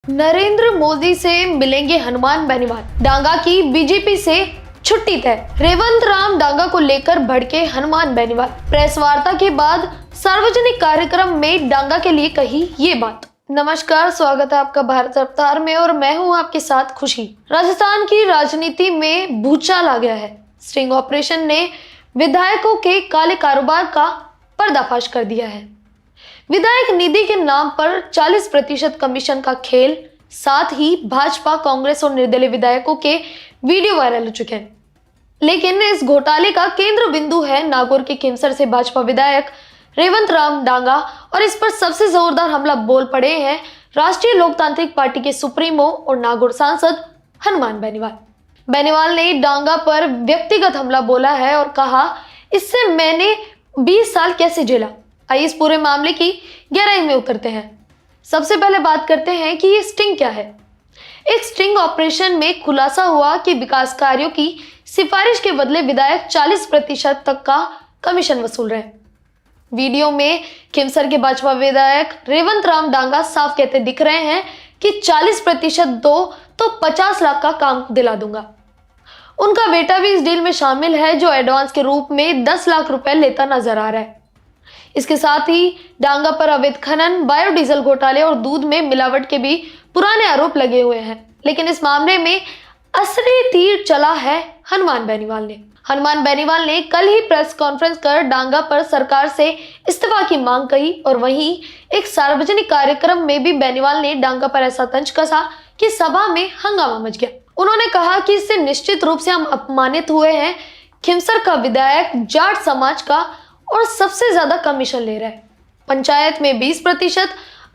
नरेंद्र मोदी से मिलेंगे हनुमान बेनीवाल, डांगा की बीजेपी से छुट्टी तय। रेवंत राम डांगा को लेकर भड़के हनुमान बेनीवाल। प्रेस वार्ता के बाद सार्वजनिक कार्यक्रम में डांगा के लिए कही ये बात। नमस्कार, स्वागत है आपका भारत अवतार में और मैं हूं आपके साथ खुशी। राजस्थान की राजनीति में भूचाल आ गया है। स्टिंग ऑपरेशन ने विधायकों के काले कारोबार का पर्दाफाश कर दिया है। विधायक निधि के नाम पर 40% कमीशन का खेल, साथ ही भाजपा, कांग्रेस और निर्दलीय विधायकों के वीडियो वायरल हो चुके हैं। लेकिन इस घोटाले का केंद्र बिंदु है नागौर के खिमसर से भाजपा विधायक रेवंत राम डांगा, और इस पर सबसे जोरदार हमला बोल पड़े हैं राष्ट्रीय लोकतांत्रिक पार्टी के सुप्रीमो और नागौर सांसद हनुमान बेनीवाल। बेनीवाल ने डांगा पर व्यक्तिगत हमला बोला है और कहा, इससे मैंने 20 साल कैसे झेला। आइए इस पूरे मामले की गहराई में उतरते हैं। सबसे पहले बात करते हैं कि ये स्टिंग क्या है। एक स्टिंग ऑपरेशन में खुलासा हुआ कि विकास कार्यों की सिफारिश के बदले विधायक 40% तक का कमीशन वसूल रहे हैं। वीडियो में खिमसर के भाजपा विधायक रेवंत राम डांगा साफ कहते दिख रहे हैं कि 40% दो तो 50 लाख का काम दिला दूंगा। उनका बेटा भी इस डील में शामिल है, जो एडवांस के रूप में 10 लाख रुपए लेता नजर आ रहा है। इसके साथ ही डांगा पर अवैध खनन, बायोडीजल घोटाले और दूध में मिलावट के भी पुराने आरोप लगे हुए हैं। लेकिन इस मामले में असली तीर चला है हनुमान बेनीवाल ने। हनुमान बेनीवाल ने कल ही प्रेस कॉन्फ्रेंस कर डांगा पर सरकार से इस्तीफा की मांग कही, और वहीं एक सार्वजनिक कार्यक्रम में भी बेनीवाल ने डांगा पर ऐसा तंज कसा कि सभा में हंगामा मच गया। उन्होंने कहा कि इससे निश्चित रूप से हम अपमानित हुए हैं। खिमसर का विधायक जाट समाज का और सबसे ज्यादा कमीशन ले रहा है। पंचायत में 20%,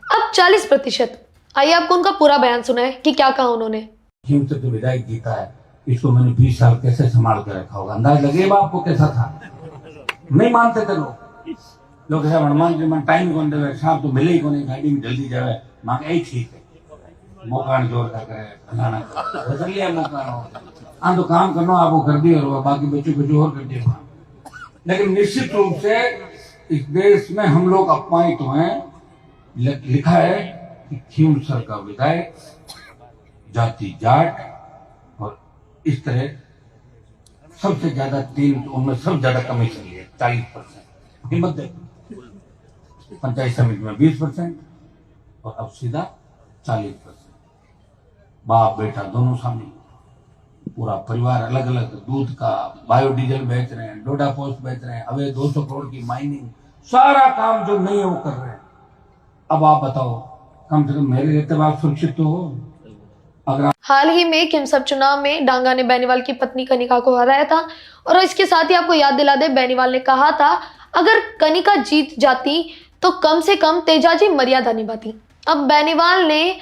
अब 40%। आइए आपको उनका पूरा बयान सुनाए कि क्या कहा उन्होंने। खिमसर के विधायक जीता है, इसको मैंने 20 साल कैसे संभाल के रखा होगा, अंदाज लगेगा आपको कैसा था। नहीं मानते थे लोग हनुमान जी मन टाइम कौन दे, शाम तो मिले ही कौन, गाड़ी में जल्दी जाए, मां यही ठीक है, मौका जोर का करे फलाना बदल लिया मौका, तो काम करना आपको कर दिया और बाकी बच्चों को और कर दिया। लेकिन निश्चित रूप से इस देश में हम लोग अपमानित हुए हैं। लिखा है कि खिमसर का विधायक जाति जाट, और इस तरह सबसे ज्यादा 3 उनमें सबसे ज्यादा कमीशन लिए 40%। हिम्मत देखो, पंचायत समिति में 20% और अब सीधा 40%। बाप बेटा दोनों शामिल, पूरा परिवार अलग अलग, दूध का बायोडीजल बेच रहे हैं, डोडा पोस्ट बेच रहे हैं, अवे 200 करोड़ की माइनिंग, सारा काम जो नहीं है वो कर रहे हैं। अब आप बताओ, कम से कम मेरे रहते आप सुरक्षित तो हो। अगर हाल ही में खिमसर चुनाव में डांगा ने बेनीवाल की पत्नी कनिका को हराया था, और इसके साथ ही आपको याद दिला दे, बेनीवाल ने कहा था अगर कनिका जीत जाती तो कम से कम तेजाजी मर्यादा निभाती। अब बेनीवाल ने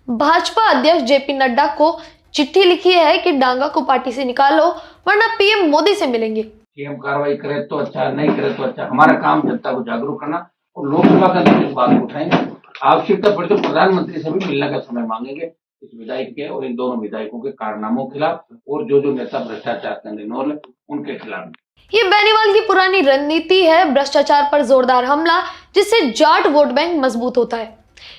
भाजपा अध्यक्ष जेपी नड्डा को चिट्ठी लिखी है कि डांगा को पार्टी से निकालो, वरना पीएम मोदी से मिलेंगे। पीएम कार्रवाई करे तो अच्छा, नहीं करे तो अच्छा। हमारा काम जनता को जागरूक करना और लोकसभा का इस बात उठाएंगे। आवश्यकता पड़े तो प्रधानमंत्री से भी मिलने का समय मांगेंगे इस विधायक के और इन दोनों विधायकों के कारनामों के खिलाफ, और जो नेता भ्रष्टाचार करने इन्वॉल्व उनके खिलाफ। ये बेनीवाल की पुरानी रणनीति है, भ्रष्टाचार पर जोरदार हमला, जिससे जाट वोट बैंक मजबूत होता है।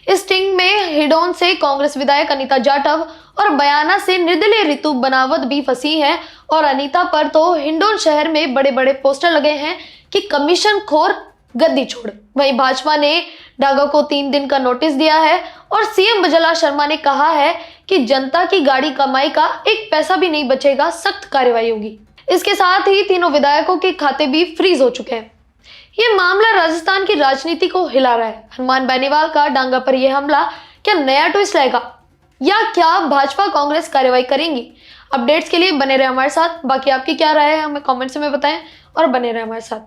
इस स्टिंग में हिडोन से कांग्रेस विधायक अनीता जाटव और बयाना से निर्दलीय रितु बनावत भी फंसी है, और अनीता पर तो हिंडोन शहर में बड़े बड़े पोस्टर लगे हैं कि कमीशन खोर गद्दी छोड़। वहीं भाजपा ने डांगा को 3 दिन का नोटिस दिया है, और सीएम बजला शर्मा ने कहा है कि जनता की गाड़ी कमाई का 1 पैसा भी नहीं बचेगा, सख्त कार्रवाई होगी। इसके साथ ही तीनों विधायकों के खाते भी फ्रीज हो चुके हैं। ये मामला राजस्थान की राजनीति को हिला रहा है। हनुमान बेनीवाल का डांगा पर यह हमला क्या नया ट्विस्ट लाएगा, या क्या भाजपा कांग्रेस कार्रवाई करेंगी? अपडेट्स के लिए बने रहे हमारे साथ। बाकी आपकी क्या राय है हमें कमेंट्स में बताएं, और बने रहे हमारे साथ।